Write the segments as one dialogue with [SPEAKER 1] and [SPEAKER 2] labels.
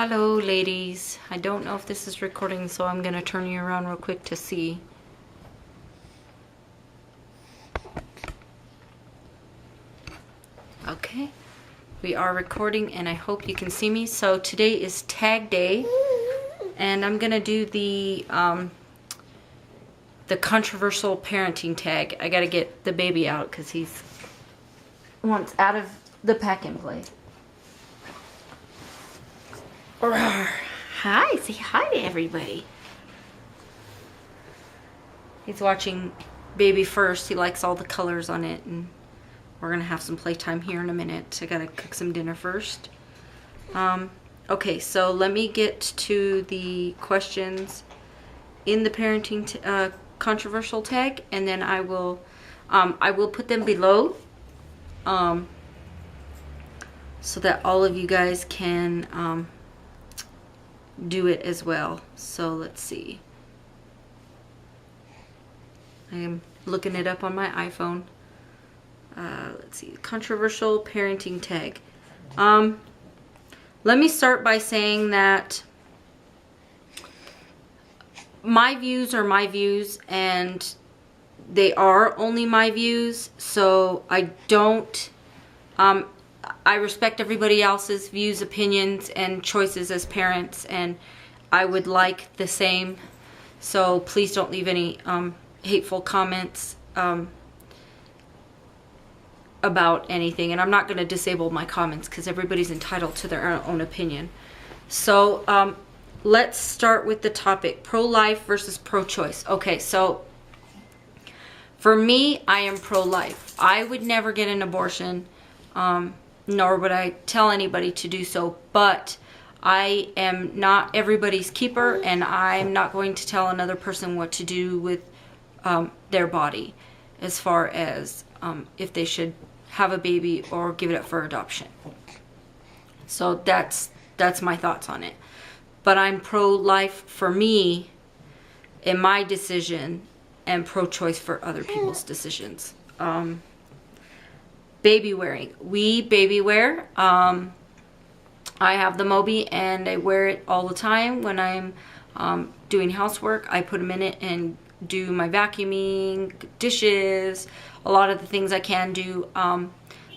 [SPEAKER 1] Hello ladies. I don't know if this is recording, so I'm gonna turn you around real quick to see. Okay, we are recording and I hope you can see me. So today is tag day and I'm gonna do the controversial parenting tag. I gotta get the baby out because he's wants out of the pack and play. Hi, say hi to everybody. He's watching Baby First. He likes all the colors on it, and we're gonna have some playtime here in a minute. I gotta cook some dinner first. Okay, so let me get to the questions in the parenting controversial tag, and then I will put them below, so that all of you guys can do it as well. So let's see. I am looking it up on my iPhone. Let's see, controversial parenting tag. Let me start by saying that my views are my views, and they are only my views. So I don't, I respect everybody else's views, opinions, and choices as parents, and I would like the same. So please don't leave any hateful comments about anything. And I'm not going to disable my comments because everybody's entitled to their own opinion. So let's start with the topic, pro-life versus pro-choice. Okay, so for me, I am pro-life. I would never get an abortion. Nor would I tell anybody to do so, but I am not everybody's keeper, and I'm not going to tell another person what to do with their body as far as if they should have a baby or give it up for adoption. So that's my thoughts on it. But I'm pro-life for me in my decision, and pro-choice for other people's decisions. Baby wearing. We baby wear. I have the Moby and I wear it all the time when I'm doing housework. I put him in it and do my vacuuming, dishes, a lot of the things I can do.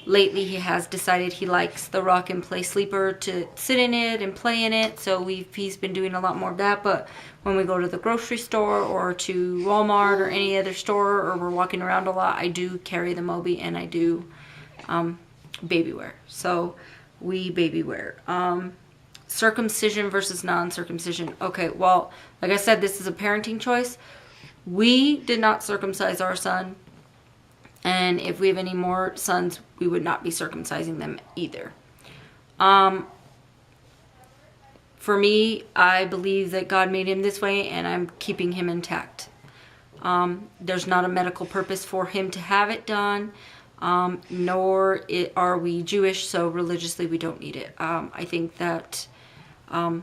[SPEAKER 1] Lately he has decided he likes the rock and play sleeper to sit in it and play in it. So he's been doing a lot more of that. But when we go to the grocery store or to Walmart or any other store, or we're walking around a lot, I do carry the Moby and I do baby wear. So we baby wear. Circumcision versus non-circumcision. Okay, well, like I said, this is a parenting choice. We did not circumcise our son, and if we have any more sons, we would not be circumcising them either. For me, I believe that God made him this way, and I'm keeping him intact. There's not a medical purpose for him to have it done. Nor are we Jewish, so religiously we don't need it. I think that for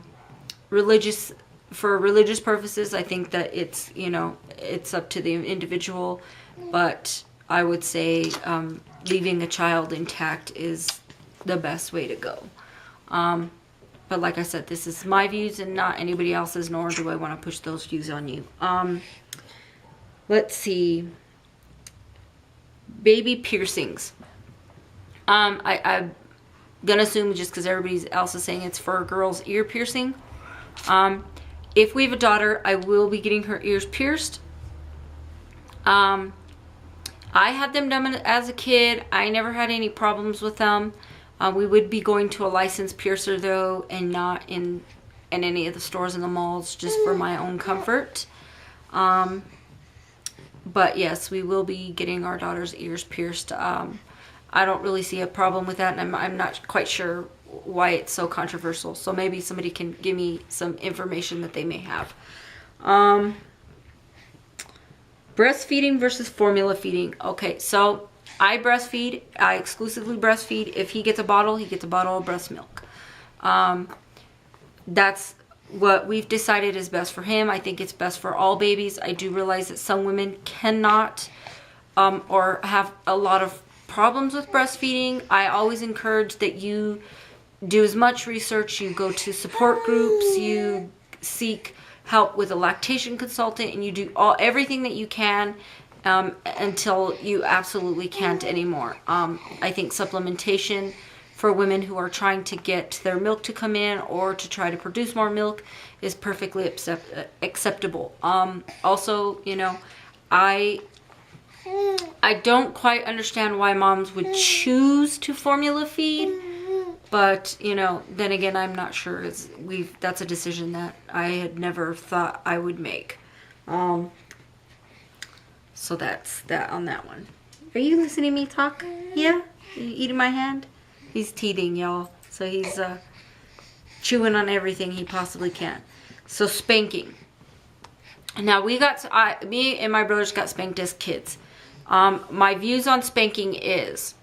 [SPEAKER 1] religious purposes, I think that it's, it's up to the individual, but I would say leaving a child intact is the best way to go. But like I said, this is my views and not anybody else's, nor do I want to push those views on you. Let's see. Baby piercings. I'm gonna assume, just because everybody else is saying it's for a girl's ear piercing. If we have a daughter, I will be getting her ears pierced. I had them done as a kid. I never had any problems with them. We would be going to a licensed piercer though, and not in any of the stores in the malls, just for my own comfort. But yes, we will be getting our daughter's ears pierced. I don't really see a problem with that, and I'm not quite sure why it's so controversial. So maybe somebody can give me some information that they may have. Breastfeeding versus formula feeding. Okay, so I breastfeed. I exclusively breastfeed. If he gets a bottle, he gets a bottle of breast milk. That's what we've decided is best for him. I think it's best for all babies. I do realize that some women cannot or have a lot of problems with breastfeeding. I always encourage that you do as much research, you go to support groups, you seek help with a lactation consultant, and you do everything that you can until you absolutely can't anymore. I think supplementation for women who are trying to get their milk to come in or to try to produce more milk is perfectly acceptable. Also, you know, I don't quite understand why moms would choose to formula feed, but, you know, then again, I'm not sure. That's a decision that I had never thought I would make. So that's that on that one. Are you listening to me talk? Yeah? You eating my hand? He's teething, y'all. So he's chewing on everything he possibly can. So spanking. Now me and my brothers got spanked as kids. My views on spanking is,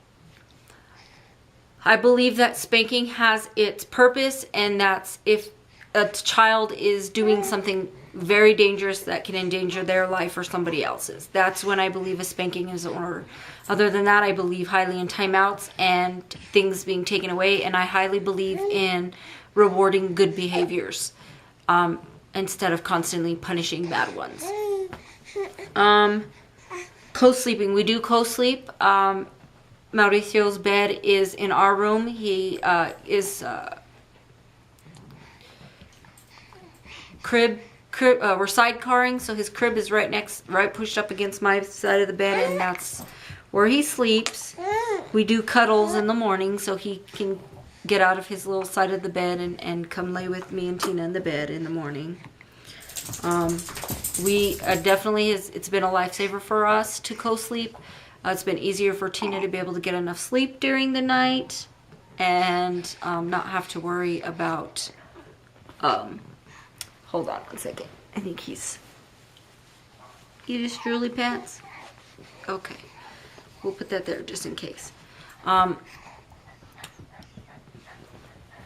[SPEAKER 1] I believe that spanking has its purpose, and that's if a child is doing something very dangerous that can endanger their life or somebody else's. That's when I believe a spanking is in order. Other than that, I believe highly in timeouts and things being taken away, and I highly believe in rewarding good behaviors instead of constantly punishing bad ones. Co-sleeping. We do co-sleep. Mauricio's bed is in our room. He is crib. We're sidecarring, so his crib is right pushed up against my side of the bed, and that's where he sleeps. We do cuddles in the morning, so he can get out of his little side of the bed and come lay with me and Tina in the bed in the morning. We definitely it's been a lifesaver for us to co-sleep. It's been easier for Tina to be able to get enough sleep during the night and not have to worry about hold on one second. I think you just drooly pants? Okay. We'll put that there just in case.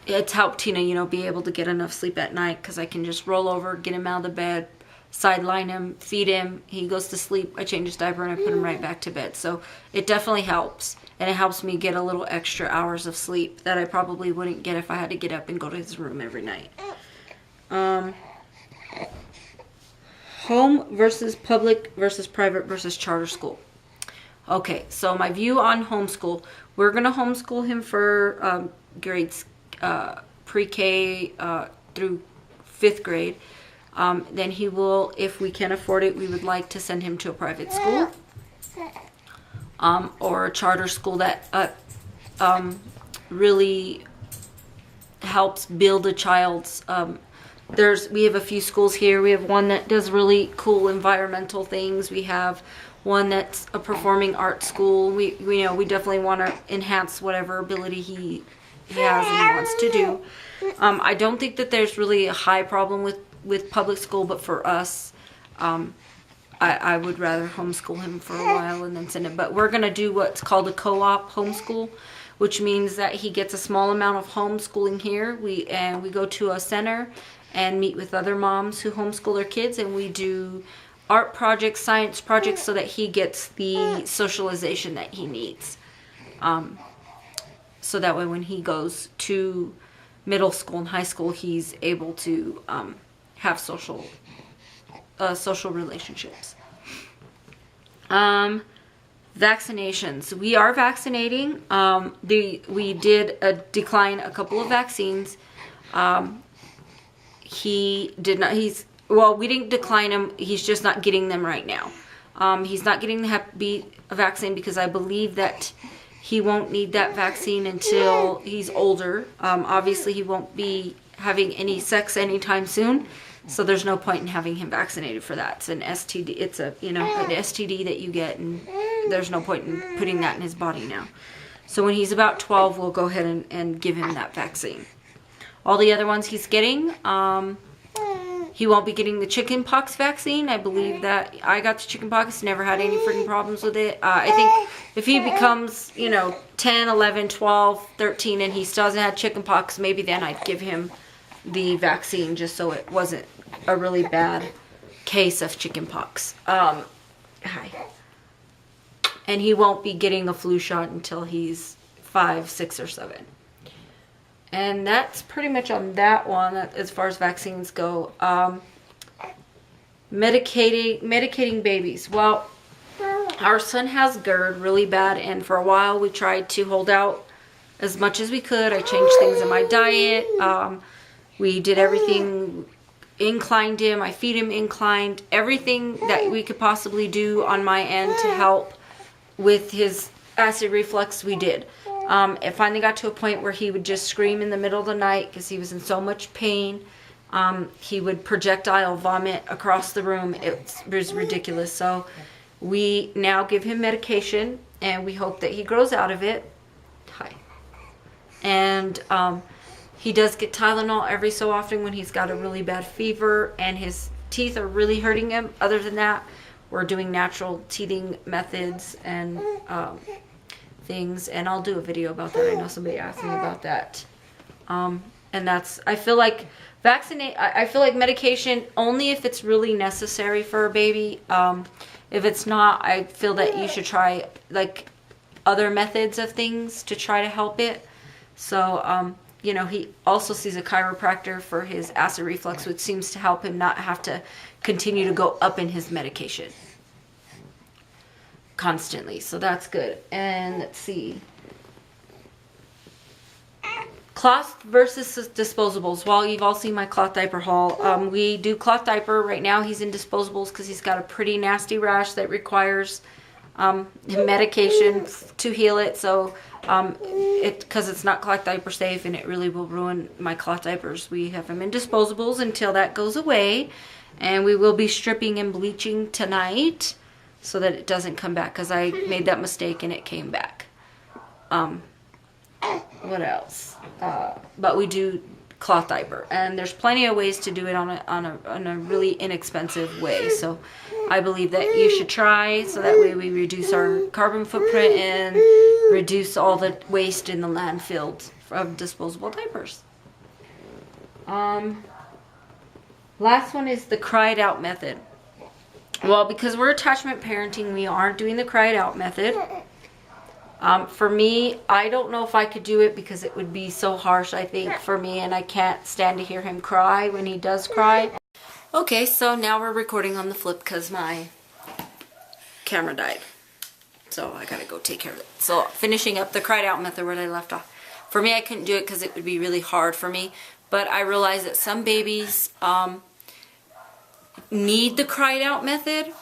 [SPEAKER 1] It's helped Tina, you know, be able to get enough sleep at night because I can just roll over, get him out of the bed, sideline him, feed him. He goes to sleep. I change his diaper and I put him right back to bed. So it definitely helps. And it helps me get a little extra hours of sleep that I probably wouldn't get if I had to get up and go to his room every night. Home versus public versus private versus charter school. Okay, so my view on homeschool. We're going to homeschool him for grades pre-K through 5th grade. Then he will, if we can afford it, we would like to send him to a private school or a charter school that really helps build a child's we have a few schools here. We have one that does really cool environmental things. We have one that's a performing arts school. We definitely want to enhance whatever ability he has and he wants to do. I don't think that there's really a high problem with public school, but for us, I would rather homeschool him for a while and then send him. But we're going to do what's called a co-op homeschool, which means that he gets a small amount of homeschooling here. We go to a center and meet with other moms who homeschool their kids, and we do art projects, science projects, so that he gets the socialization that he needs. So that way when he goes to middle school and high school, he's able to have social relationships. Vaccinations. We are vaccinating. We did decline a couple of vaccines. We didn't decline him. He's just not getting them right now. He's not getting the Hep B vaccine because I believe that he won't need that vaccine until he's older. Obviously, he won't be having any sex anytime soon, so there's no point in having him vaccinated for that. It's an STD. It's an STD that you get, and there's no point in putting that in his body now. So when he's about 12, we'll go ahead and give him that vaccine. All the other ones he's getting, he won't be getting the chickenpox vaccine. I believe that I got the chickenpox, never had any freaking problems with it. I think if he becomes, 10, 11, 12, 13, and he still hasn't had chickenpox, maybe then I'd give him the vaccine just so it wasn't a really bad case of chickenpox. Hi. And he won't be getting a flu shot until he's 5, 6, or 7. And that's pretty much on that one as far as vaccines go. Medicating babies. Well, our son has GERD really bad, and for a while we tried to hold out as much as we could. I changed things in my diet. We did everything, inclined him, I feed him inclined, everything that we could possibly do on my end to help with his acid reflux, we did. It finally got to a point where he would just scream in the middle of the night because he was in so much pain. He would projectile vomit across the room. It was ridiculous. So we now give him medication, and we hope that he grows out of it. Hi. And he does get Tylenol every so often when he's got a really bad fever and his teeth are really hurting him. Other than that, we're doing natural teething methods and things, and I'll do a video about that. I know somebody asked me about that. And that's, I feel like I feel like medication only if it's really necessary for a baby. If it's not, I feel that you should try like other methods of things to try to help it. So, you know, he also sees a chiropractor for his acid reflux, which seems to help him not have to continue to go up in his medication constantly. So that's good. And let's see. Cloth versus disposables. Well, you've all seen my cloth diaper haul. We do cloth diaper. Right now he's in disposables because he's got a pretty nasty rash that requires medication to heal it. So because it's not cloth diaper safe and it really will ruin my cloth diapers, we have him in disposables until that goes away. And we will be stripping and bleaching tonight so that it doesn't come back, because I made that mistake and it came back. What else? But we do cloth diaper, and there's plenty of ways to do it on a really inexpensive way. So I believe that you should try, so that way we reduce our carbon footprint and reduce all the waste in the landfill of disposable diapers. Last one is the cried out method. Well, because we're attachment parenting, we aren't doing the cried out method. For me, I don't know if I could do it because it would be so harsh, I think, for me, and I can't stand to hear him cry when he does cry. Okay, so now we're recording on the flip because my camera died. So I gotta go take care of it. So finishing up the cried out method where I left off. For me, I couldn't do it because it would be really hard for me, but I realized that some babies need the cried out method.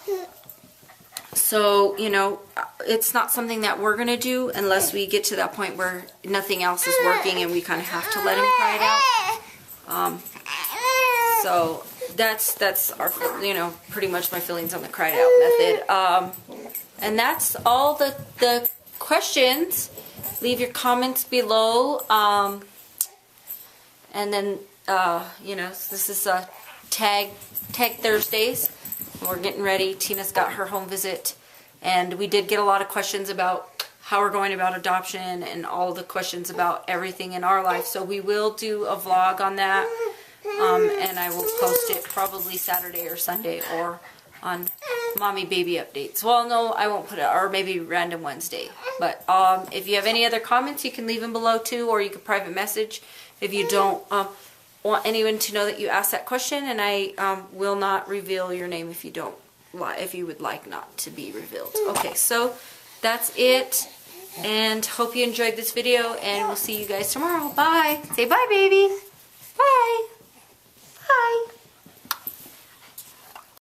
[SPEAKER 1] So, you know, it's not something that we're going to do unless we get to that point where nothing else is working and we kind of have to let him cry it out. So that's our, you know, pretty much my feelings on the cried out method. And that's all the questions. Leave your comments below. And then, you know, this is a tag Thursdays. We're getting ready. Tina's got her home visit, and we did get a lot of questions about how we're going about adoption and all the questions about everything in our life. So we will do a vlog on that, and I will post it probably Saturday or Sunday or on Mommy Baby Updates. Well, no, I won't put it, or maybe Random Wednesday. But if you have any other comments, you can leave them below too, or you can private message if you don't want anyone to know that you asked that question, and I will not reveal your name if you don't if you would like not to be revealed. Okay, so that's it, and hope you enjoyed this video, and we'll see you guys tomorrow. Bye. Say bye, baby.